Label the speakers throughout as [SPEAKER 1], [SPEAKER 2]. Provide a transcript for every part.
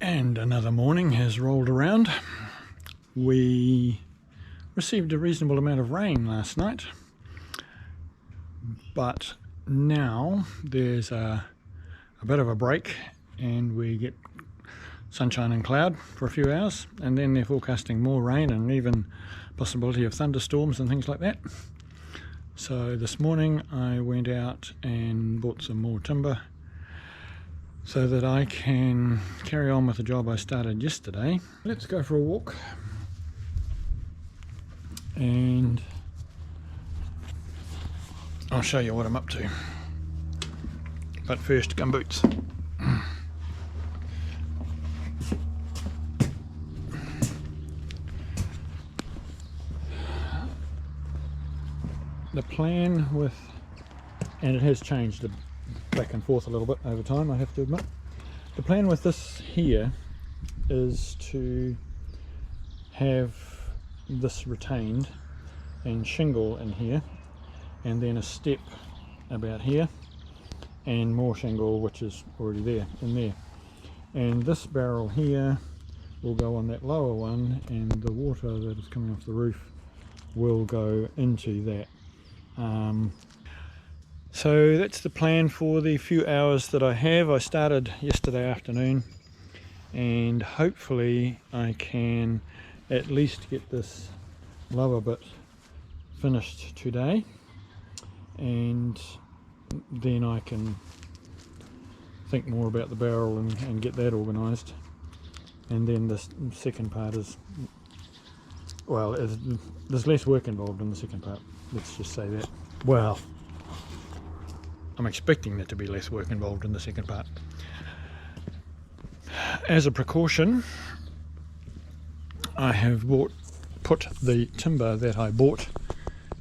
[SPEAKER 1] And another morning has rolled around. We received a reasonable amount of rain last night, but now there's a bit of a break and we get sunshine and cloud for a few hours, and then they're forecasting more rain and even possibility of thunderstorms and things like that. So this morning I went out and bought some more timber so that I can carry on with the job I started yesterday. Let's go for a walk and I'll show you what I'm up to. But first, gumboots. The plan with, and it has changed back and forth a little bit over time, I have to admit. The plan with this here is to have this retained and shingle in here, and then a step about here and more shingle which is already there in there, and this barrel here will go on that lower one, and the water that is coming off the roof will go into that. So that's the plan for the few hours that I have. I started yesterday afternoon and hopefully I can at least get this lower bit finished today, and then I can think more about the barrel and get that organised. And then the second part is, well, there's less work involved in the second part, let's just say that. Well, I'm expecting there to be less work involved in the second part. As a precaution, I have put the timber that I bought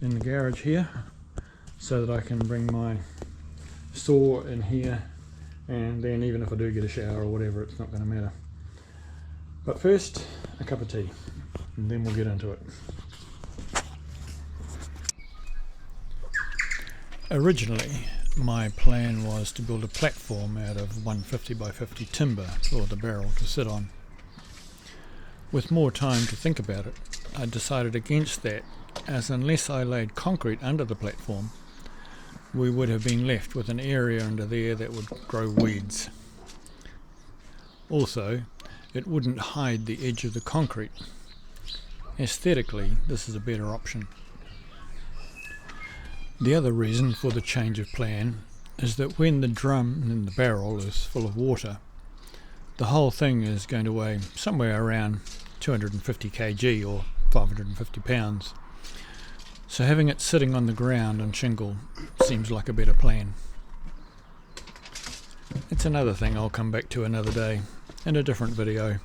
[SPEAKER 1] in the garage here so that I can bring my saw in here, and then even if I do get a shower or whatever, it's not going to matter. But first, a cup of tea, and then we'll get into it. Originally, my plan was to build a platform out of 150 by 50 timber for the barrel to sit on. With more time to think about it, I decided against that, as unless I laid concrete under the platform, we would have been left with an area under there that would grow weeds. Also, it wouldn't hide the edge of the concrete. Aesthetically, this is a better option. The other reason for the change of plan is that when the drum in the barrel is full of water, the whole thing is going to weigh somewhere around 250 kg or 550 pounds. So having it sitting on the ground on shingle seems like a better plan. It's another thing I'll come back to another day in a different video,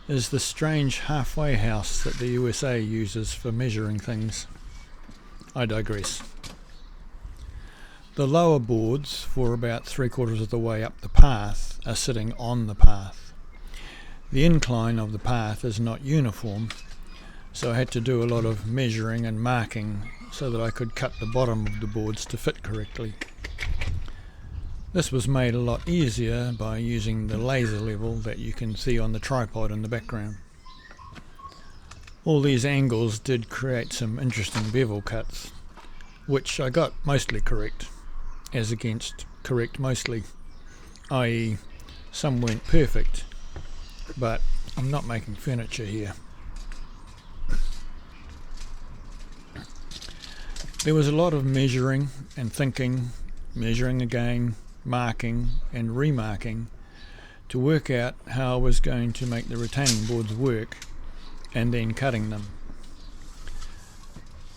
[SPEAKER 1] is the strange halfway house that the USA uses for measuring things. I digress. The lower boards, for about 3/4 of the way up the path, are sitting on the path. The incline of the path is not uniform, so I had to do a lot of measuring and marking so that I could cut the bottom of the boards to fit correctly. This was made a lot easier by using the laser level that you can see on the tripod in the background. All these angles did create some interesting bevel cuts, which I got mostly correct, as against correct mostly, i.e. some weren't perfect, but I'm not making furniture here. There was a lot of measuring and thinking, measuring again, marking and remarking to work out how I was going to make the retaining boards work, and then cutting them.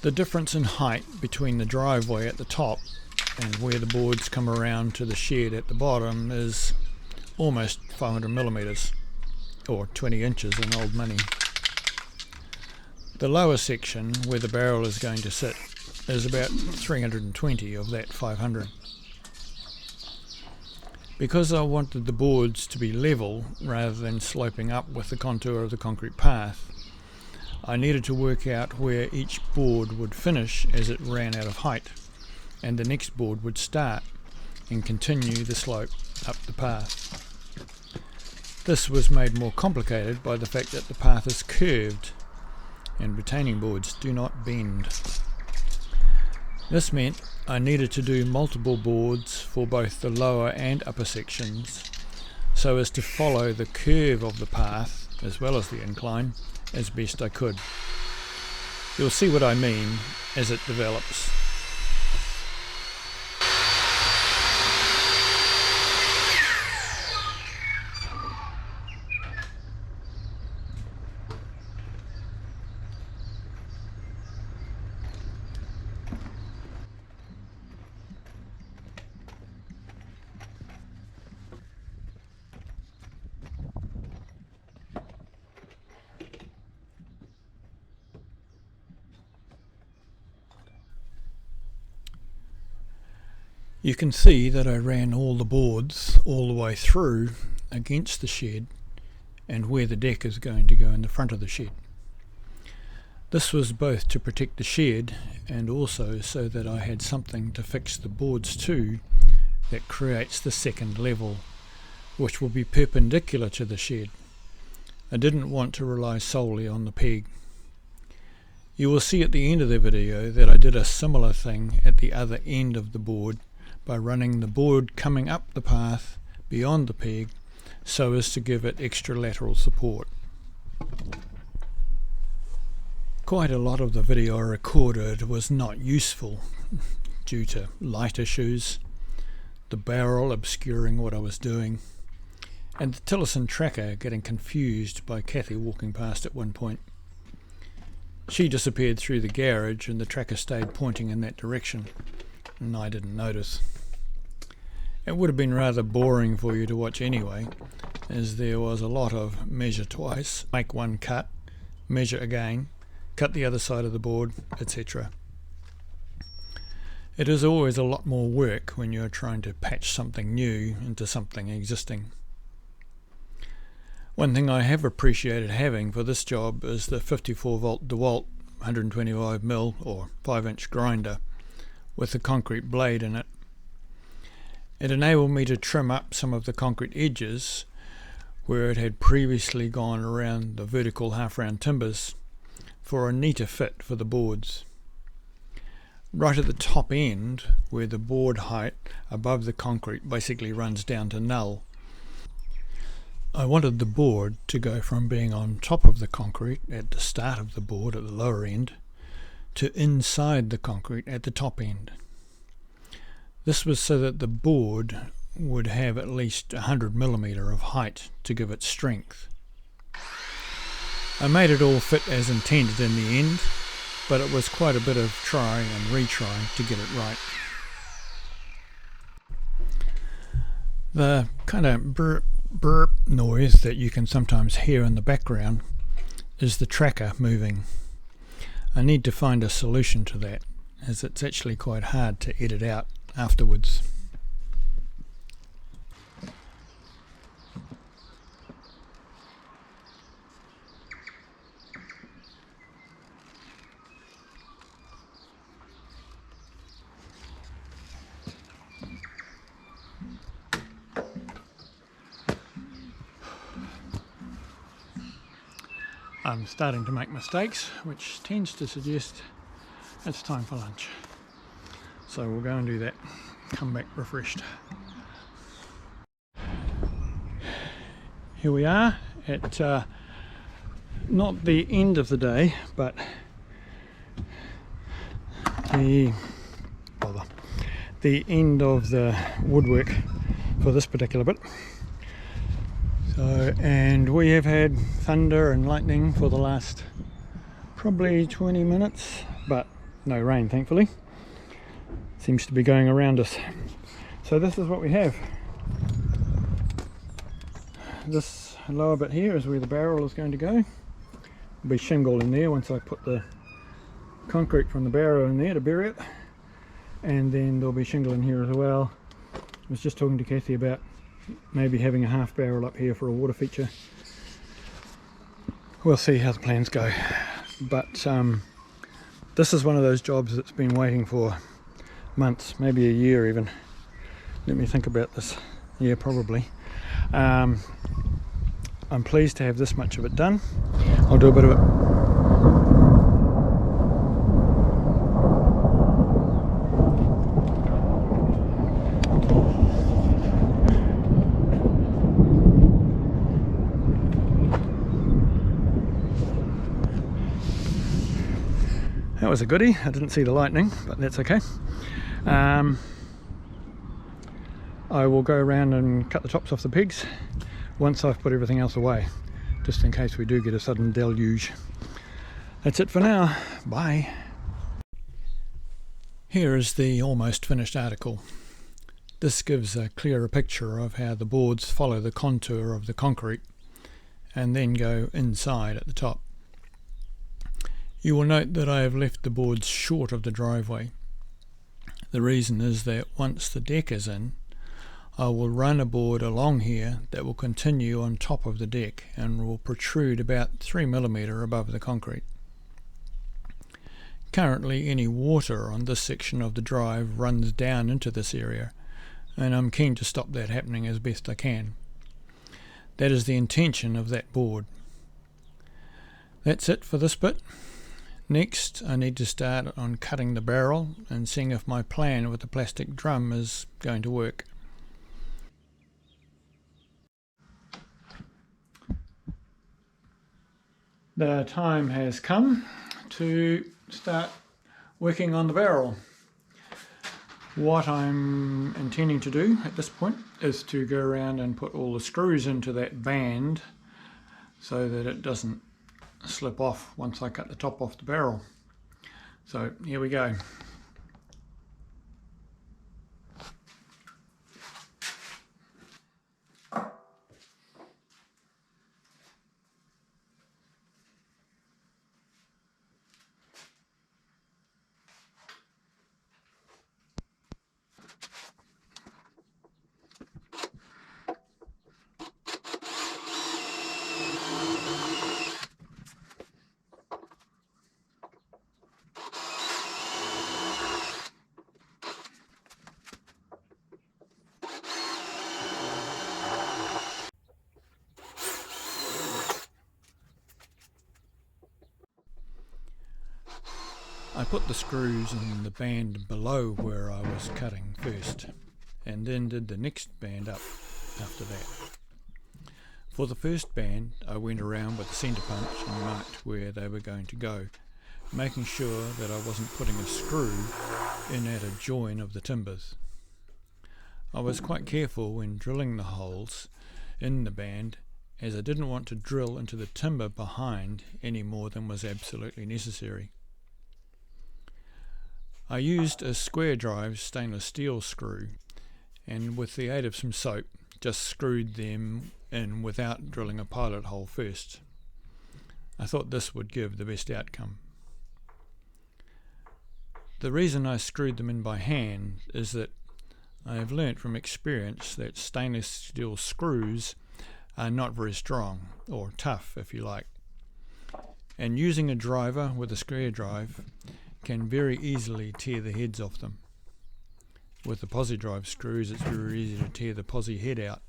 [SPEAKER 1] The difference in height between the driveway at the top and where the boards come around to the shed at the bottom is almost 500 millimeters, or 20 inches in old money. The lower section where the barrel is going to sit is about 320 of that 500. Because I wanted the boards to be level rather than sloping up with the contour of the concrete path, I needed to work out where each board would finish as it ran out of height, and the next board would start and continue the slope up the path. This was made more complicated by the fact that the path is curved and retaining boards do not bend. This meant I needed to do multiple boards for both the lower and upper sections so as to follow the curve of the path as well as the incline as best I could. You'll see what I mean as it develops. You can see that I ran all the boards all the way through against the shed and where the deck is going to go in the front of the shed. This was both to protect the shed and also so that I had something to fix the boards to that creates the second level, which will be perpendicular to the shed. I didn't want to rely solely on the peg. You will see at the end of the video that I did a similar thing at the other end of the board by running the board coming up the path beyond the peg so as to give it extra lateral support. Quite a lot of the video I recorded was not useful due to light issues, the barrel obscuring what I was doing, and the Tillerson tracker getting confused by Kathy walking past at one point. She disappeared through the garage and the tracker stayed pointing in that direction, and I didn't notice. It would have been rather boring for you to watch anyway, as there was a lot of measure twice, make one cut, measure again, cut the other side of the board, etc. It is always a lot more work when you're trying to patch something new into something existing. One thing I have appreciated having for this job is the 54 volt DeWalt 125mm or 5-inch grinder with a concrete blade in it. It enabled me to trim up some of the concrete edges where it had previously gone around the vertical half-round timbers for a neater fit for the boards. Right at the top end, where the board height above the concrete basically runs down to null, I wanted the board to go from being on top of the concrete at the start of the board at the lower end to inside the concrete at the top end. This was so that the board would have at least 100mm of height to give it strength. I made it all fit as intended in the end, but it was quite a bit of trying and retrying to get it right. The kind of burp noise that you can sometimes hear in the background is the tracker moving. I need to find a solution to that, as it's actually quite hard to edit out afterwards. I'm starting to make mistakes, which tends to suggest it's time for lunch. So we'll go and do that, come back refreshed. Here we are at not the end of the day, but the end of the woodwork for this particular bit. So, and we have had thunder and lightning for the last probably 20 minutes, but no rain thankfully. Seems to be going around us. So this is what we have. This lower bit here is where the barrel is going to go. There'll be shingle in there once I put the concrete from the barrel in there to bury it, and then there'll be shingle in here as well. I was just talking to Kathy about maybe having a half barrel up here for a water feature. We'll see how the plans go, but this is one of those jobs that's been waiting for months, maybe a year even. Let me think about this. Yeah, probably. I'm pleased to have this much of it done. I'll do a bit of it. That was a goodie. I didn't see the lightning, but that's okay. I will go around and cut the tops off the pegs once I've put everything else away, just in case we do get a sudden deluge. That's it for now. Bye. Here is the almost finished article. This gives a clearer picture of how the boards follow the contour of the concrete and then go inside at the top. You will note that I have left the boards short of the driveway. The reason is that once the deck is in, I will run a board along here that will continue on top of the deck and will protrude about 3mm above the concrete. Currently any water on this section of the drive runs down into this area, and I'm keen to stop that happening as best I can. That is the intention of that board. That's it for this bit. Next, I need to start on cutting the barrel and seeing if my plan with the plastic drum is going to work. The time has come to start working on the barrel. What I'm intending to do at this point is to go around and put all the screws into that band so that it doesn't slip off once I cut the top off the barrel. So here we go. I put the screws in the band below where I was cutting first, and then did the next band up after that. For the first band, I went around with the centre punch and marked where they were going to go, making sure that I wasn't putting a screw in at a join of the timbers. I was quite careful when drilling the holes in the band, as I didn't want to drill into the timber behind any more than was absolutely necessary. I used a square drive stainless steel screw, and with the aid of some soap just screwed them in without drilling a pilot hole first. I thought this would give the best outcome. The reason I screwed them in by hand is that I have learnt from experience that stainless steel screws are not very strong, or tough if you like, and using a driver with a square drive can very easily tear the heads off them. With the posi drive screws, it's very easy to tear the posi head out.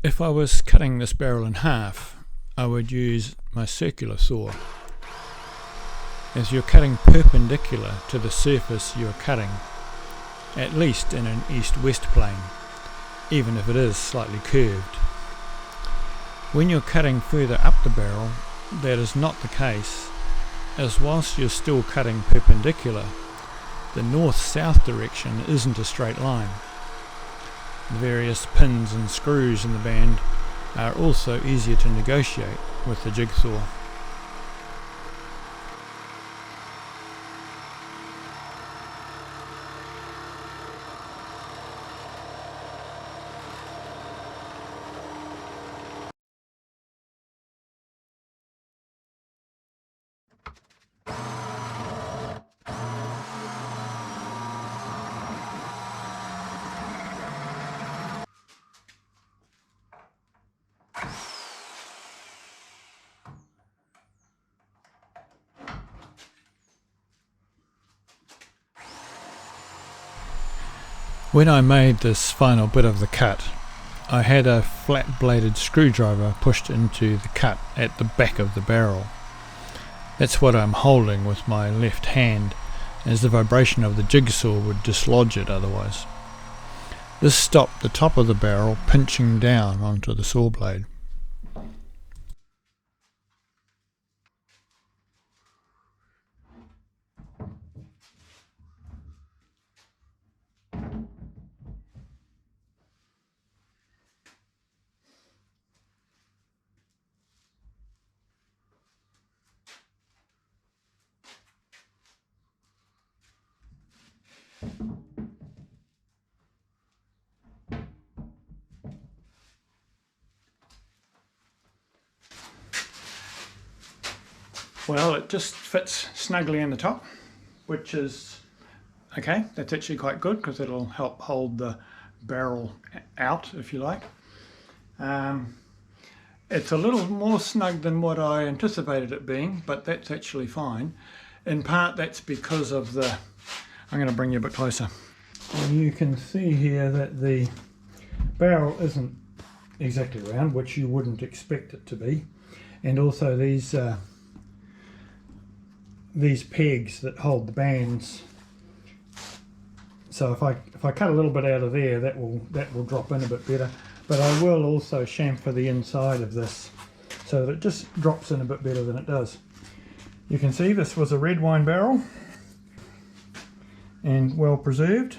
[SPEAKER 1] If I was cutting this barrel in half, I would use my circular saw. As you're cutting perpendicular to the surface you're cutting, at least in an east-west plane, even if it is slightly curved. When you're cutting further up the barrel, that is not the case, as whilst you're still cutting perpendicular, the north-south direction isn't a straight line. The various pins and screws in the band are also easier to negotiate with the jigsaw. When I made this final bit of the cut, I had a flat-bladed screwdriver pushed into the cut at the back of the barrel. That's what I'm holding with my left hand, as the vibration of the jigsaw would dislodge it otherwise. This stopped the top of the barrel pinching down onto the saw blade. Well, it just fits snugly in the top, which is okay. That's actually quite good because it'll help hold the barrel out, if you like. It's a little more snug than what I anticipated it being, but that's actually fine. In part, that's because of the... I'm going to bring you a bit closer. You can see here that the barrel isn't exactly round, which you wouldn't expect it to be, and also these pegs that hold the bands. So if I cut a little bit out of there, that will drop in a bit better. But I will also chamfer the inside of this so that it just drops in a bit better than it does. You can see this was a red wine barrel and well preserved.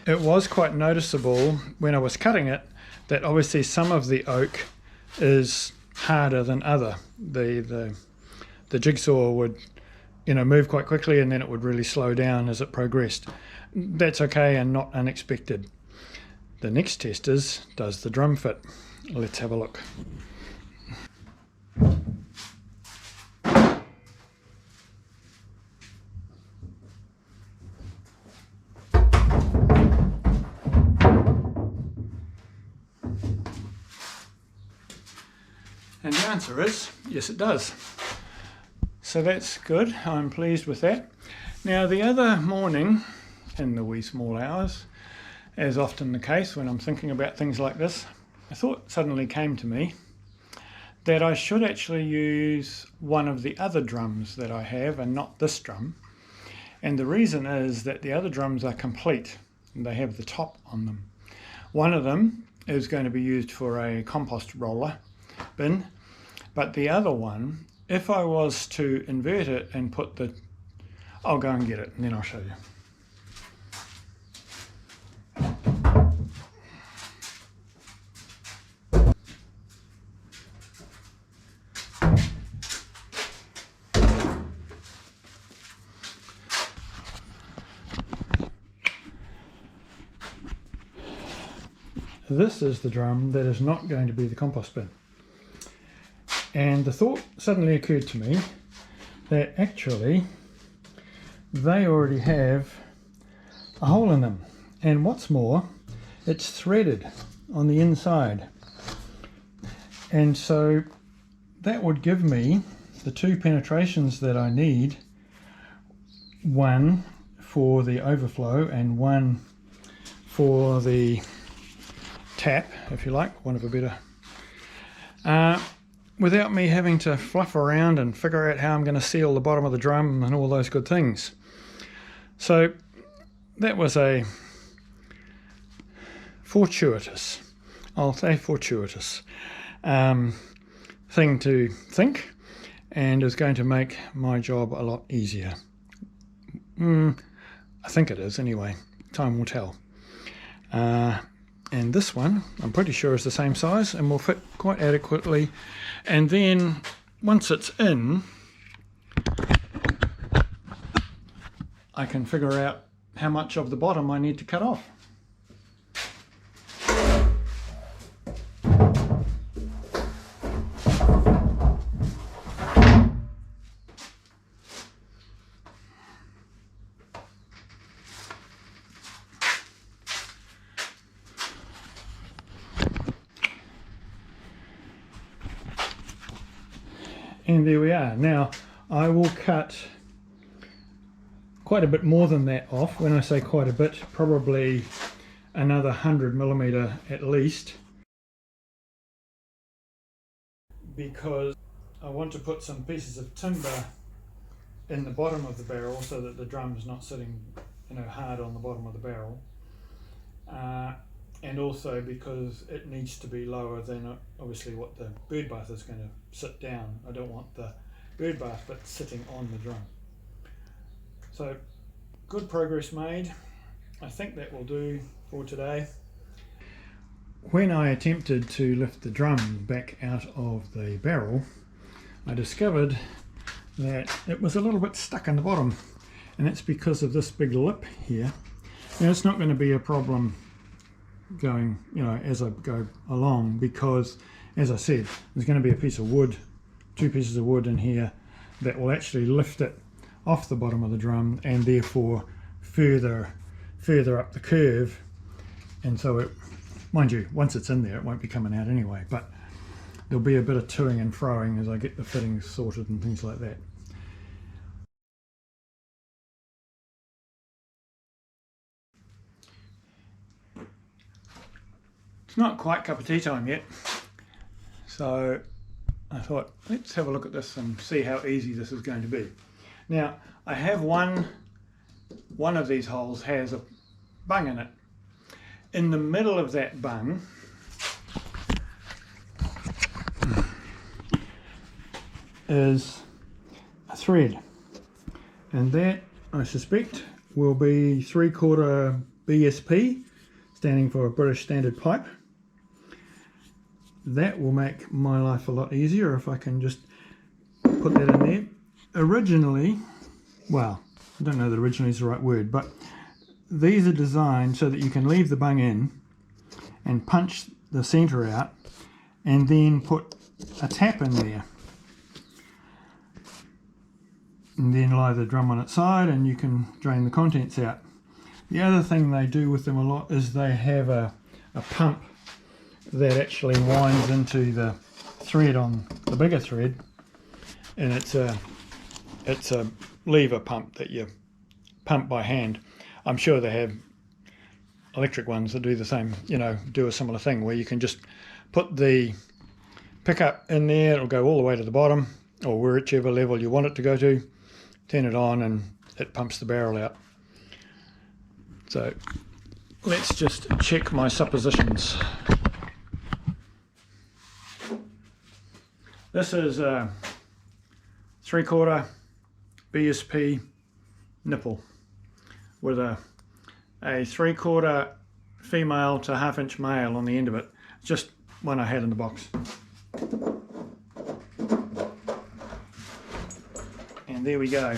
[SPEAKER 1] It was quite noticeable when I was cutting it that obviously some of the oak is harder than other. The jigsaw would, you know, move quite quickly and then it would really slow down as it progressed. That's okay and not unexpected. The next test is, does the drum fit? Let's have a look. And the answer is, yes it does. So that's good, I'm pleased with that. Now the other morning, in the wee small hours, as often the case when I'm thinking about things like this, a thought suddenly came to me that I should actually use one of the other drums that I have and not this drum. And the reason is that the other drums are complete and they have the top on them. One of them is going to be used for a compost roller bin, but the other one, if I was to invert it and put the... I'll go and get it and then I'll show you. This is the drum that is not going to be the compost bin. And the thought suddenly occurred to me that actually they already have a hole in them. And what's more, it's threaded on the inside. And so that would give me the two penetrations that I need, one for the overflow and one for the tap, if you like, one of a better, without me having to fluff around and figure out how I'm going to seal the bottom of the drum and all those good things. So that was a fortuitous, I'll say fortuitous, thing to think, and is going to make my job a lot easier. I think it is anyway, time will tell. And and this one I'm pretty sure is the same size and will fit quite adequately. And then once it's in, I can figure out how much of the bottom I need to cut off. And there we are. Now I will cut quite a bit more than that off. When I say quite a bit, probably another 100mm at least, because I want to put some pieces of timber in the bottom of the barrel so that the drum is not sitting, hard on the bottom of the barrel. And also because it needs to be lower than obviously what the bird bath is going to sit down. I don't want the bird bath bit sitting on the drum. So good progress made. I think that will do for today. When I attempted to lift the drum back out of the barrel, I discovered that it was a little bit stuck in the bottom, and that's because of this big lip here. Now it's not going to be a problem going, as I go along, because as I said, there's going to be a piece of wood, two pieces of wood in here that will actually lift it off the bottom of the drum and therefore further up the curve. And so it, mind you, once it's in there it won't be coming out anyway, but there'll be a bit of toing and froing as I get the fittings sorted and things like that. It's not quite cup of tea time yet, so I thought let's have a look at this and see how easy this is going to be. Now I have one of these holes has a bung in it. In the middle of that bung is a thread, and that I suspect will be 3/4 BSP, standing for a British Standard Pipe. That will make my life a lot easier if I can just put that in there. Originally, well, I don't know that originally is the right word, but these are designed so that you can leave the bung in and punch the center out and then put a tap in there, and then lie the drum on its side and you can drain the contents out. The other thing they do with them a lot is they have a pump that actually winds into the thread on the bigger thread, and it's a lever pump that you pump by hand. I'm sure they have electric ones that do the same, do a similar thing where you can just put the pickup in there, it'll go all the way to the bottom or whichever level you want it to go to, turn it on and it pumps the barrel out. So let's just check my suppositions. This is a 3/4 BSP nipple with a 3/4 female to 1/2 inch male on the end of it. Just one I had in the box. And there we go.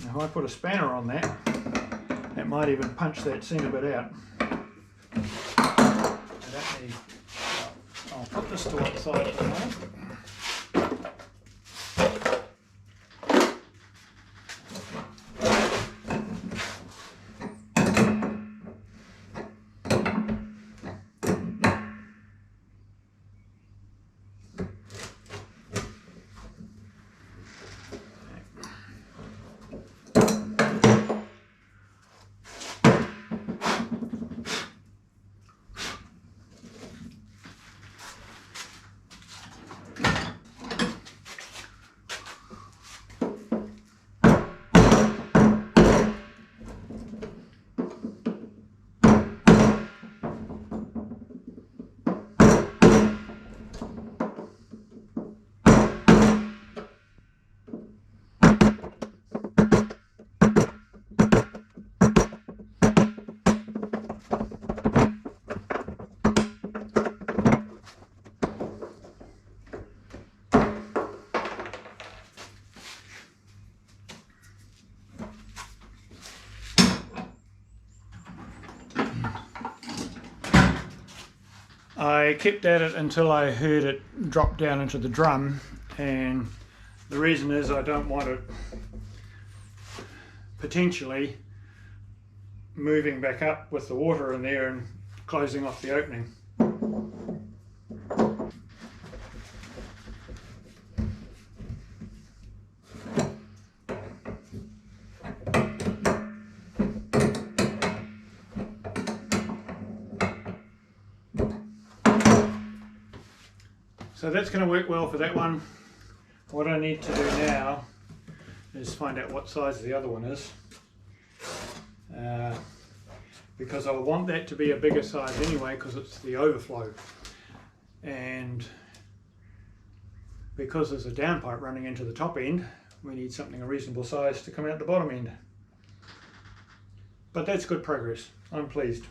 [SPEAKER 1] Now if I put a spanner on that, it might even punch that centre bit out. I'll put this to one side at the moment. I kept at it until I heard it drop down into the drum, and the reason is I don't want it potentially moving back up with the water in there and closing off the opening. So that's going to work well for that one. What I need to do now is find out what size the other one is, because I want that to be a bigger size anyway, because it's the overflow, and because there's a downpipe running into the top end, we need something a reasonable size to come out the bottom end. But that's good progress. I'm pleased.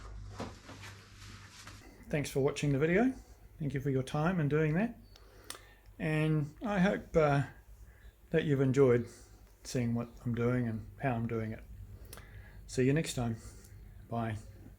[SPEAKER 1] Thanks for watching the video. Thank you for your time in doing that, and I hope that you've enjoyed seeing what I'm doing and how I'm doing it. See you next time. Bye.